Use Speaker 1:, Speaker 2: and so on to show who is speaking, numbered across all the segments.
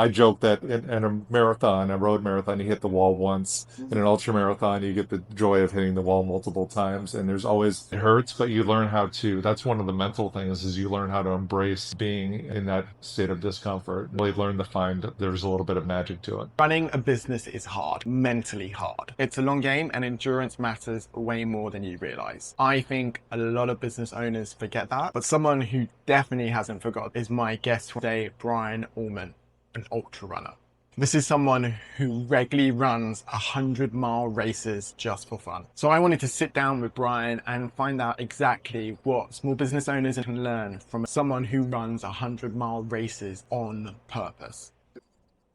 Speaker 1: I joke that in a marathon, a road marathon, you hit the wall once. In an ultra marathon, you get the joy of hitting the wall multiple times. And there's always, it hurts, but you learn how to, that's one of the mental things is you learn how to embrace being in that state of discomfort. Really learn to find there's a little bit of magic to it.
Speaker 2: Running a business is hard, mentally hard. It's a long game and endurance matters way more than you realize. I think a lot of business owners forget that, but someone who definitely hasn't forgot is my guest today, Brian Uhlmann, an ultra runner. This is someone who regularly runs 100-mile races just for fun. So I wanted to sit down with Brian and find out exactly what small business owners can learn from someone who runs 100-mile races on purpose.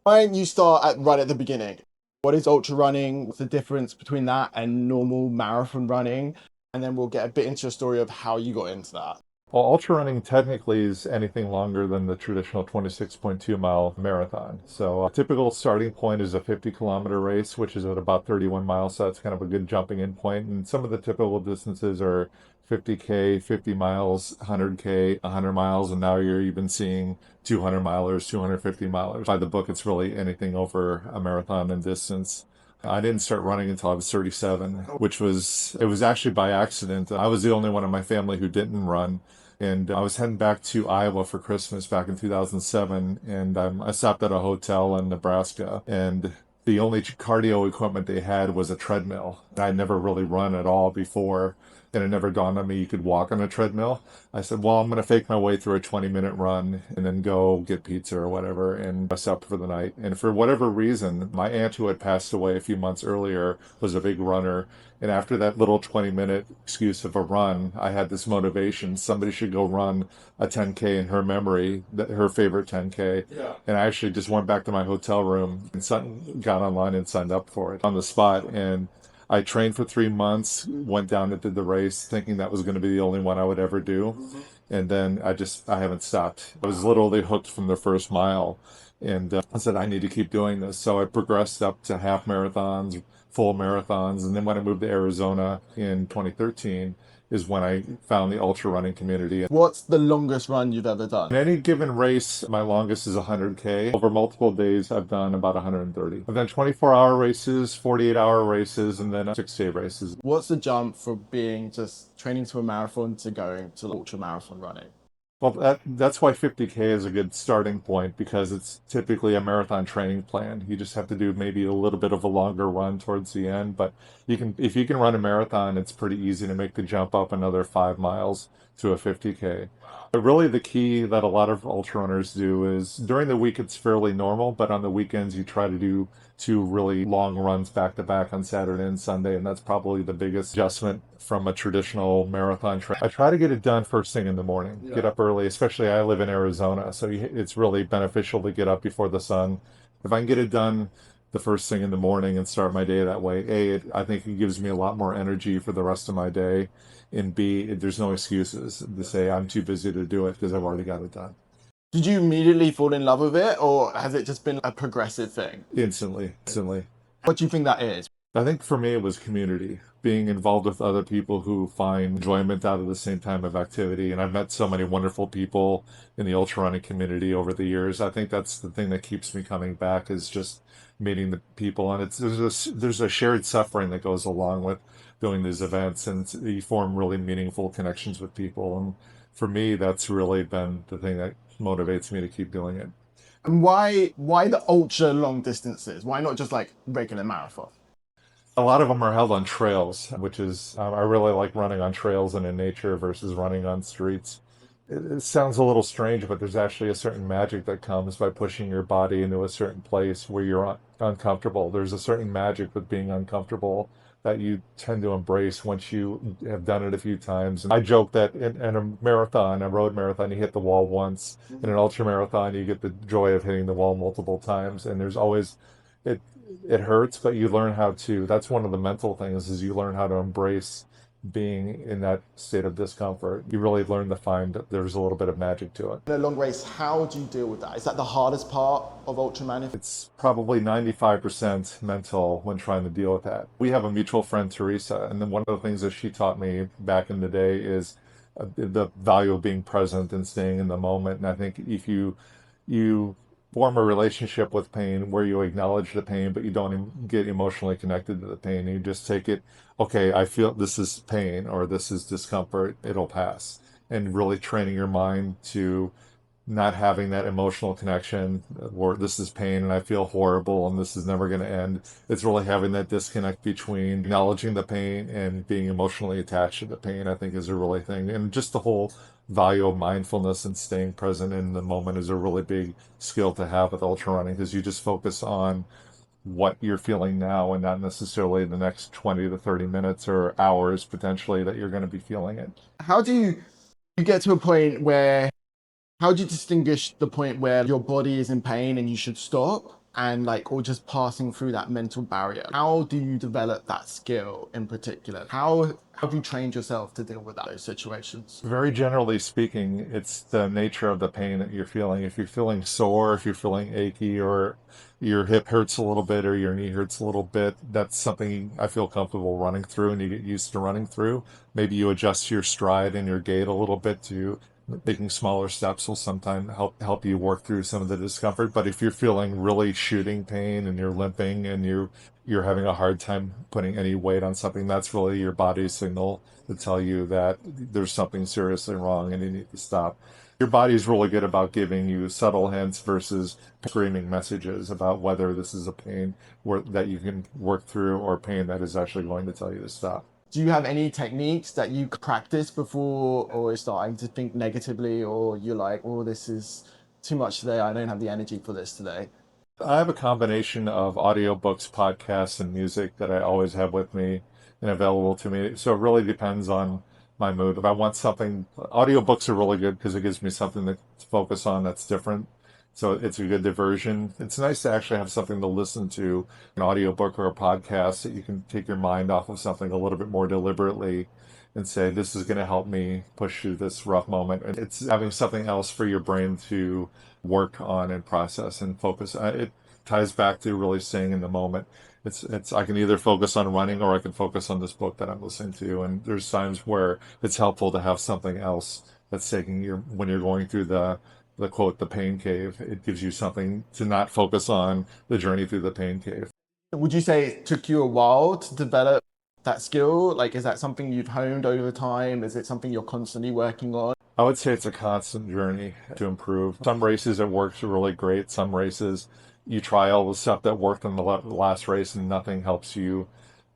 Speaker 2: Why don't you start right at the beginning? What is ultra running? What's the difference between that and normal marathon running? And then we'll get a bit into your story of how you got into that.
Speaker 1: Well, ultra running technically is anything longer than the traditional 26.2-mile marathon. So a typical starting point is a 50-kilometer race, which is at about 31 miles. So that's kind of a good jumping in point. And some of the typical distances are 50K, 50 miles, 100K, 100 miles, and now you're even seeing 200 milers, 250 milers. By the book, it's really anything over a marathon in distance. I didn't start running until I was 37, which it was actually by accident. I was the only one in my family who didn't run. And I was heading back to Iowa for Christmas back in 2007. And I stopped at a hotel in Nebraska. And the only cardio equipment they had was a treadmill. I'd never really run at all before. And it never dawned on me you could walk on a treadmill. I said, well, I'm going to fake my way through a 20-minute run and then go get pizza or whatever and rest up for the night. And for whatever reason, my aunt who had passed away a few months earlier was a big runner. And after that little 20-minute excuse of a run, I had this motivation. Somebody should go run a 10K in her memory, her favorite 10K. Yeah. And I actually just went back to my hotel room and got online and signed up for it on the spot. And I trained for 3 months, went down and did the race thinking that was going to be the only one I would ever do. Mm-hmm. And then I haven't stopped. I was literally hooked from the first mile. And I said, I need to keep doing this. So I progressed up to half marathons, full marathons. And then when I moved to Arizona in 2013 is when I found the ultra running community.
Speaker 2: What's the longest run you've ever done?
Speaker 1: In any given race, my longest is 100K. Over multiple days, I've done about 130. I've done 24-hour races, 48-hour races, and then 6-day races.
Speaker 2: What's the jump from being just training to a marathon to going to ultra marathon running?
Speaker 1: Well, that's why 50K is a good starting point because it's typically a marathon training plan. You just have to do maybe a little bit of a longer run towards the end, but if you can run a marathon, it's pretty easy to make the jump up another 5 miles to a 50K. But really the key that a lot of ultra runners do is during the week it's fairly normal, but on the weekends you try to do 2 really long runs back to back on Saturday and Sunday, and that's probably the biggest adjustment from a traditional marathon train. I try to get it done first thing in the morning. Yeah. Get up early, especially I live in Arizona, so it's really beneficial to get up before the sun. If I can get it done the first thing in the morning and start my day that way, I think it gives me a lot more energy for the rest of my day, and B, there's no excuses to say I'm too busy to do it because I've already got it done.
Speaker 2: Did you immediately fall in love with it, or has it just been a progressive thing?
Speaker 1: Instantly.
Speaker 2: What do you think that is?
Speaker 1: I think for me it was community, being involved with other people who find enjoyment out of the same type of activity. And I've met so many wonderful people in the ultra running community over the years. I think that's the thing that keeps me coming back is just meeting the people. And there's a shared suffering that goes along with doing these events, and you form really meaningful connections with people. And for me, that's really been the thing that motivates me to keep doing it.
Speaker 2: And why the ultra long distances? Why not just like regular marathon?
Speaker 1: A lot of them are held on trails, which is, I really like running on trails and in nature versus running on streets. It sounds a little strange, but there's actually a certain magic that comes by pushing your body into a certain place where you're uncomfortable. There's a certain magic with being uncomfortable that you tend to embrace once you have done it a few times. And I joke that in a marathon, a road marathon, you hit the wall once. In an ultra marathon, you get the joy of hitting the wall multiple times. And there's always, it hurts, but you learn how to, that's one of the mental things is you learn how to embrace being in that state of discomfort. You really learn to find that there's a little bit of magic to it.
Speaker 2: In a long race, how do you deal with that? Is that the hardest part of ultraman?
Speaker 1: It's probably 95% mental when trying to deal with that. We have a mutual friend, Teresa, and then one of the things that she taught me back in the day is the value of being present and staying in the moment. And I think if you form a relationship with pain where you acknowledge the pain, but you don't get emotionally connected to the pain. You just take it, okay, I feel this is pain or this is discomfort, it'll pass. And really training your mind to not having that emotional connection where this is pain and I feel horrible and this is never going to end. It's really having that disconnect between acknowledging the pain and being emotionally attached to the pain, I think is a really thing. And just the whole value of mindfulness and staying present in the moment is a really big skill to have with ultra running because you just focus on what you're feeling now and not necessarily the next 20 to 30 minutes or hours potentially that you're going to be feeling it.
Speaker 2: How do you get to a point where, how do you distinguish the point where your body is in pain and you should stop and like, or just passing through that mental barrier? How do you develop that skill in particular? How have you trained yourself to deal with those situations?
Speaker 1: Very generally speaking, it's the nature of the pain that you're feeling. If you're feeling sore, if you're feeling achy, or your hip hurts a little bit, or your knee hurts a little bit, that's something I feel comfortable running through and you get used to running through. Maybe you adjust your stride and your gait a little bit to taking smaller steps will sometimes help you work through some of the discomfort. But if you're feeling really shooting pain and you're limping and you're having a hard time putting any weight on something, that's really your body's signal to tell you that there's something seriously wrong and you need to stop. Your body's really good about giving you subtle hints versus screaming messages about whether this is a pain that you can work through or pain that is actually going to tell you to stop.
Speaker 2: Do you have any techniques that you practice before, or you're starting to think negatively, or you're like, oh, this is too much today, I don't have the energy for this today?
Speaker 1: I have a combination of audiobooks, podcasts, and music that I always have with me and available to me. So it really depends on my mood. If I want something, audiobooks are really good because it gives me something to focus on that's different. So it's a good diversion. It's nice to actually have something to listen to, an audiobook or a podcast that you can take your mind off of something a little bit more deliberately and say, this is going to help me push through this rough moment. And it's having something else for your brain to work on and process and focus. It ties back to really staying in the moment. It's I can either focus on running or I can focus on this book that I'm listening to. And there's times where it's helpful to have something else that's taking your when you're going through the quote the pain cave. It gives you something to not focus on the journey through the pain cave.
Speaker 2: Would you say it took you a while to develop that skill? Like, is that something you've honed over time? Is it something you're constantly working on?
Speaker 1: I would say it's a constant journey to improve. Some races it works really great. Some races you try all the stuff that worked in the last race and nothing helps you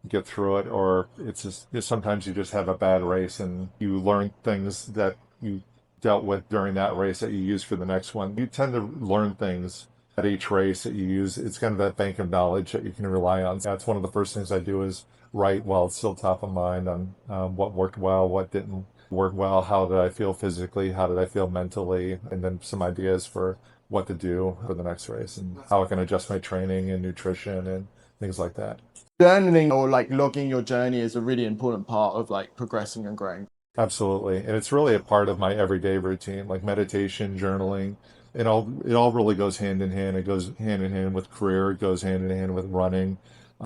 Speaker 1: get through it. Or it's just sometimes you just have a bad race and you learn things that you dealt with during that race that you use for the next one. You tend to learn things at each race that you use. It's kind of that bank of knowledge that you can rely on. That's one of the first things I do is write while it's still top of mind on what worked well, what didn't work well, how did I feel physically, how did I feel mentally, and then some ideas for what to do for the next race and how I can adjust my training and nutrition and things like that.
Speaker 2: Journaling or like logging your journey is a really important part of like progressing and growing.
Speaker 1: Absolutely. And it's really a part of my everyday routine, like meditation, journaling. It all really goes hand in hand. It goes hand in hand with career, it goes hand in hand with running.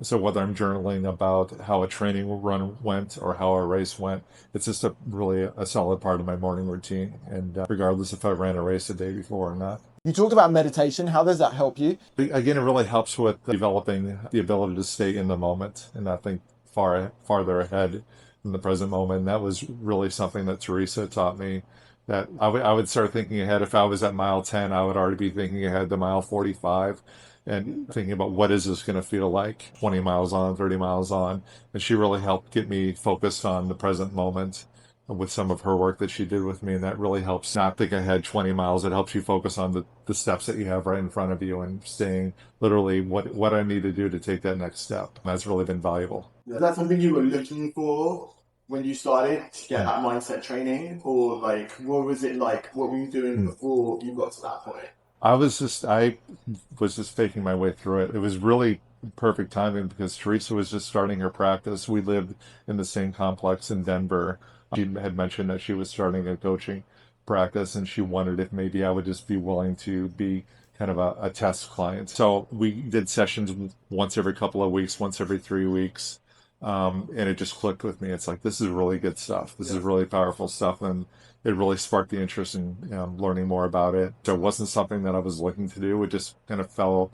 Speaker 1: So whether I'm journaling about how a training run went or how a race went, it's just really a solid part of my morning routine. And regardless if I ran a race the day before or not.
Speaker 2: You talked about meditation. How does that help you?
Speaker 1: Again, it really helps with developing the ability to stay in the moment and not think farther ahead in the present moment. And that was really something that Teresa taught me. That I would start thinking ahead. If I was at mile 10, I would already be thinking ahead to mile 45 and thinking about what is this going to feel like 20 miles on, 30 miles on. And she really helped get me focused on the present moment with some of her work that she did with me. And that really helps not think ahead 20 miles. It helps you focus on the steps that you have right in front of you and staying literally what I need to do to take that next step. And that's really been valuable.
Speaker 2: Is that something you were looking for when you started to get that mindset training? Or like, what was it like? What were you doing before you got to that point?
Speaker 1: I was just faking my way through it. It was really perfect timing because Teresa was just starting her practice. We lived in the same complex in Denver. She had mentioned that she was starting a coaching practice and she wondered if maybe I would just be willing to be kind of a test client. So we did sessions once every couple of weeks, once every 3 weeks. And it just clicked with me. It's like, this is really good stuff. This is really powerful stuff. And it really sparked the interest in learning more about it. So it wasn't something that I was looking to do. It just kind of fell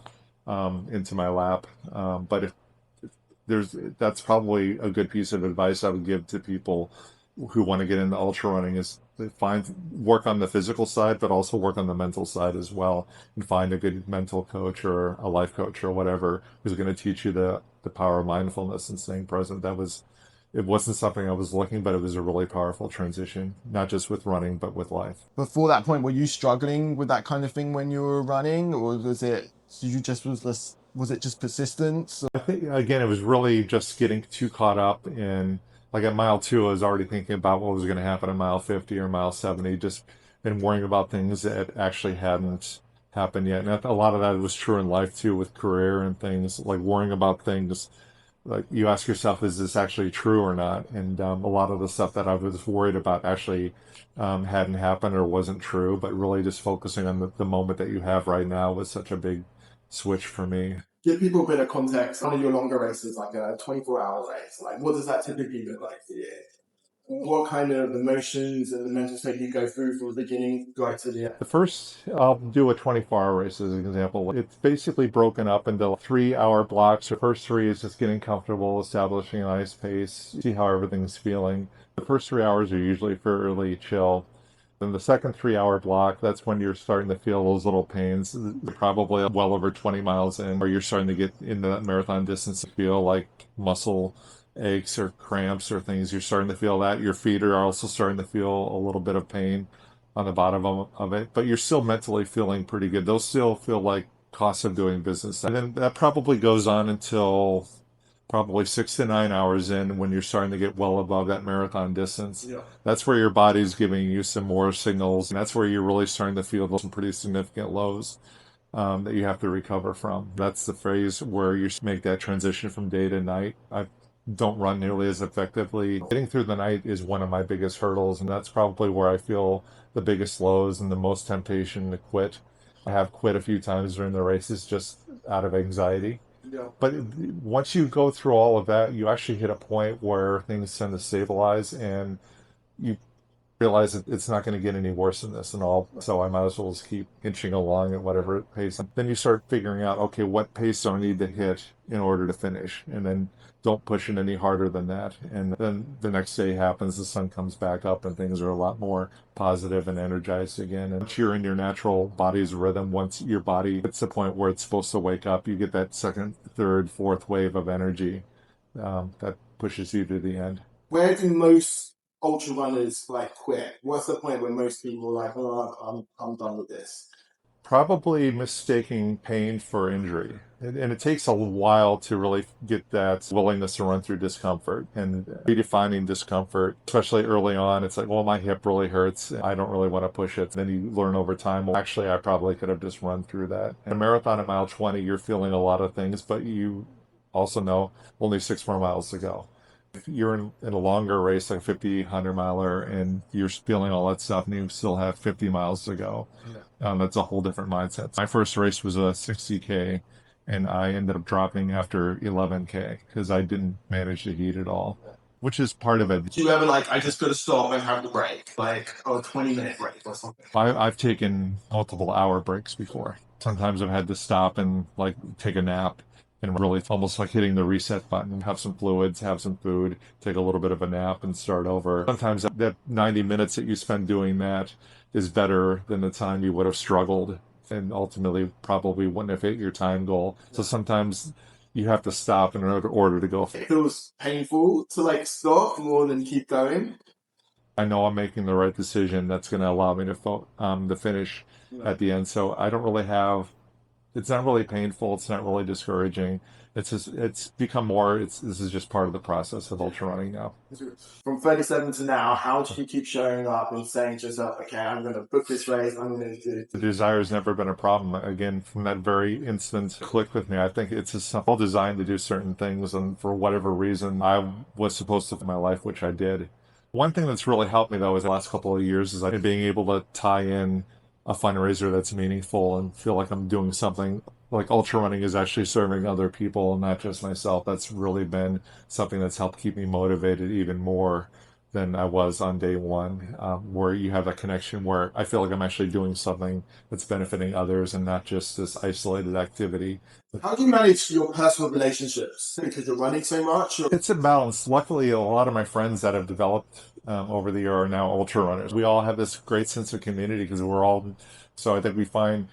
Speaker 1: into my lap. But if that's probably a good piece of advice I would give to people who want to get into ultra running is they work on the physical side, but also work on the mental side as well, and find a good mental coach or a life coach or whatever who's going to teach you the power of mindfulness and staying present. It wasn't something I was looking, but it was a really powerful transition, not just with running, but with life.
Speaker 2: Before that point, were you struggling with that kind of thing when you were running, or was it just persistence?
Speaker 1: I think again, it was really just getting too caught up in, like at mile 2, I was already thinking about what was going to happen at mile 50 or mile 70, just been worrying about things that actually hadn't happened yet. And a lot of that was true in life too, with career and things, like worrying about things like you ask yourself, is this actually true or not? And a lot of the stuff that I was worried about actually hadn't happened or wasn't true, but really just focusing on the moment that you have right now was such a big switch for me.
Speaker 2: Give people a bit of context. One of your longer races, like a 24-hour race, like what does that typically look like for you? What kind of emotions and the mental state you go through from the beginning right to the end?
Speaker 1: The first, I'll do a 24-hour race as an example. It's basically broken up into 3-hour blocks. The first 3 is just getting comfortable, establishing a nice pace, see how everything's feeling. The first 3 hours are usually fairly chill. Then the second 3-hour block, that's when you're starting to feel those little pains. You're probably well over 20 miles in, or you're starting to get into that marathon distance to feel like muscle aches or cramps or things. You're starting to feel that. Your feet are also starting to feel a little bit of pain on the bottom of it, but you're still mentally feeling pretty good. Those still feel like costs of doing business. And then that probably goes on until probably 6 to 9 hours in, when you're starting to get well above that marathon distance.
Speaker 2: Yeah.
Speaker 1: That's where your body's giving you some more signals. And that's where you're really starting to feel some pretty significant lows that you have to recover from. That's the phase where you make that transition from day to night. I don't run nearly as effectively. Getting through the night is one of my biggest hurdles, and that's probably where I feel the biggest lows and the most temptation to quit. I have quit a few times during the races just out of anxiety.
Speaker 2: Yeah.
Speaker 1: But once you go through all of that, you actually hit a point where things tend to stabilize and you realize that it's not going to get any worse than this and all. So I might as well just keep inching along at whatever pace. Then you start figuring out, okay, what pace do I need to hit in order to finish? And then don't push it any harder than that. And then the next day happens, the sun comes back up and things are a lot more positive and energized again. And you're in your natural body's rhythm. Once your body hits the point where it's supposed to wake up, you get that second, third, fourth wave of energy that pushes you to the end.
Speaker 2: Where do most ultra runners like quit? What's the point where most people are like, oh, I'm done with this?
Speaker 1: Probably mistaking pain for injury. And it takes a while to really get that willingness to run through discomfort and redefining discomfort, especially early on. It's like, well, my hip really hurts. I don't really want to push it. Then you learn over time, well, actually, I probably could have just run through that. In a marathon at mile 20, you're feeling a lot of things, but you also know only 6 more miles to go. If you're in a longer race, like a 50, 100 miler, and you're feeling all that stuff and you still have 50 miles to go, that's a whole different mindset. My first race was a 60K, and I ended up dropping after 11K because I didn't manage to heat at all, which is part of it.
Speaker 2: Do you ever like, I just got to stop and have a break, like a 20-minute break or something?
Speaker 1: I've taken multiple hour breaks before. Sometimes I've had to stop and like take a nap and really almost like hitting the reset button, have some fluids, have some food, take a little bit of a nap and start over. Sometimes that 90 minutes that you spend doing that is better than the time you would have struggled and ultimately probably wouldn't have hit your time goal. So sometimes you have to stop in order to go.
Speaker 2: It feels painful to like stop more than keep going.
Speaker 1: I know I'm making the right decision that's going to allow me to finish at the end. So I don't really have, it's not really painful. It's not really discouraging. It's become more, this is just part of the process of ultra running now.
Speaker 2: From 37 to now, how do you keep showing up and saying to yourself, okay, I'm going to book this race, I'm going to do it?
Speaker 1: The desire has never been a problem. Again, from that very instant click with me, I think it's just all designed to do certain things. And for whatever reason, I was supposed to in my life, which I did. One thing that's really helped me though is the last couple of years is being able to tie in a fundraiser that's meaningful and feel like I'm doing something like ultra running is actually serving other people and not just myself. That's really been something that's helped keep me motivated even more than I was on day one, where you have that connection where I feel like I'm actually doing something that's benefiting others and not just this isolated activity.
Speaker 3: How do you manage your personal relationships? Because you're running so much.
Speaker 1: It's a balance. Luckily, a lot of my friends that have developed over the year are now ultra runners. We all have this great sense of community because we're all, so I think we find,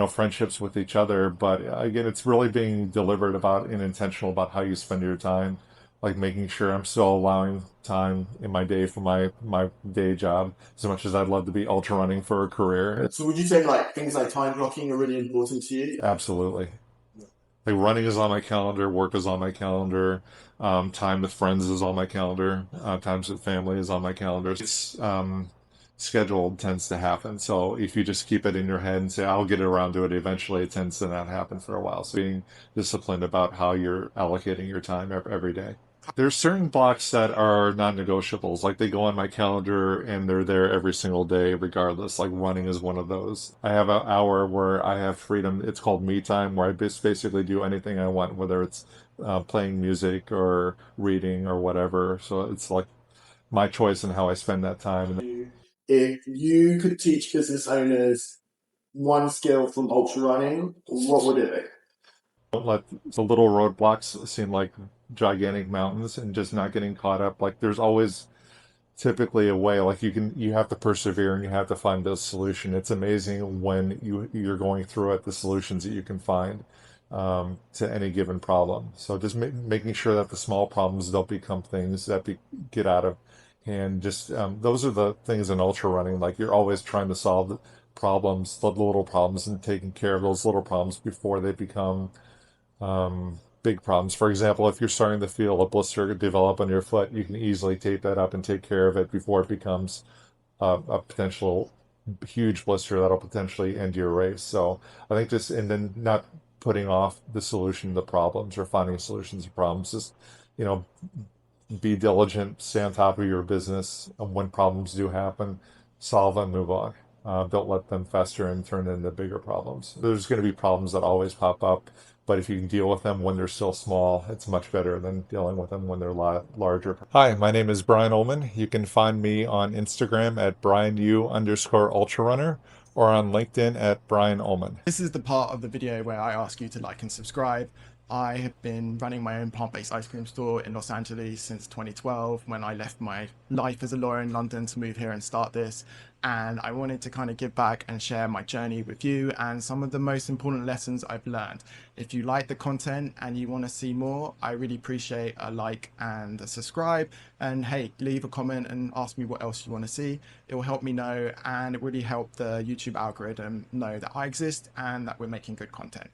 Speaker 1: friendships with each other. But again, it's really being deliberate about and intentional about how you spend your time, like making sure I'm still allowing time in my day for my day job as much as I'd love to be ultra running for a career.
Speaker 3: So would you say like things like time blocking are really important to you?
Speaker 1: Absolutely. Like running is on my calendar, work is on my calendar, time with friends is on my calendar, times with family is on my calendar. It's scheduled tends to happen. So if you just keep it in your head and say, I'll get around to it eventually, it tends to not happen for a while. So being disciplined about how you're allocating your time every day. There's certain blocks that are non-negotiables. Like they go on my calendar and they're there every single day, regardless. Like running is one of those. I have an hour where I have freedom. It's called me time, where I basically do anything I want, whether it's playing music or reading or whatever. So it's like my choice in how I spend that time.
Speaker 3: If you could teach business owners one skill from ultra running, what would it be?
Speaker 1: Don't let the little roadblocks seem like gigantic mountains and just not getting caught up. Like there's always typically a way, like you have to persevere and you have to find a solution. It's amazing when you're going through it, the solutions that you can find to any given problem. So just making sure that the small problems don't become things that get out of hand. Just those are the things in ultra running. Like you're always trying to solve the problems, the little problems, and taking care of those little problems before they become big problems. For example, if you're starting to feel a blister develop on your foot, you can easily tape that up and take care of it before it becomes a potential huge blister that'll potentially end your race. So I think just, and then not putting off the solution to problems or finding solutions to problems, just, you know, be diligent, stay on top of your business. And when problems do happen, solve them, move on. Don't let them fester and turn into bigger problems. There's going to be problems that always pop up, but if you can deal with them when they're still small, it's much better than dealing with them when they're larger. Hi, my name is Brian Uhlmann. You can find me on Instagram at BrianU_ultrarunner or on LinkedIn at Brian Uhlmann.
Speaker 2: This is the part of the video where I ask you to like and subscribe. I have been running my own plant-based ice cream store in Los Angeles since 2012 when I left my life as a lawyer in London to move here and start this. And I wanted to kind of give back and share my journey with you and some of the most important lessons I've learned. If you like the content and you want to see more, I really appreciate a like and a subscribe. And hey, leave a comment and ask me what else you want to see. It will help me know, and it really help the YouTube algorithm know that I exist and that we're making good content.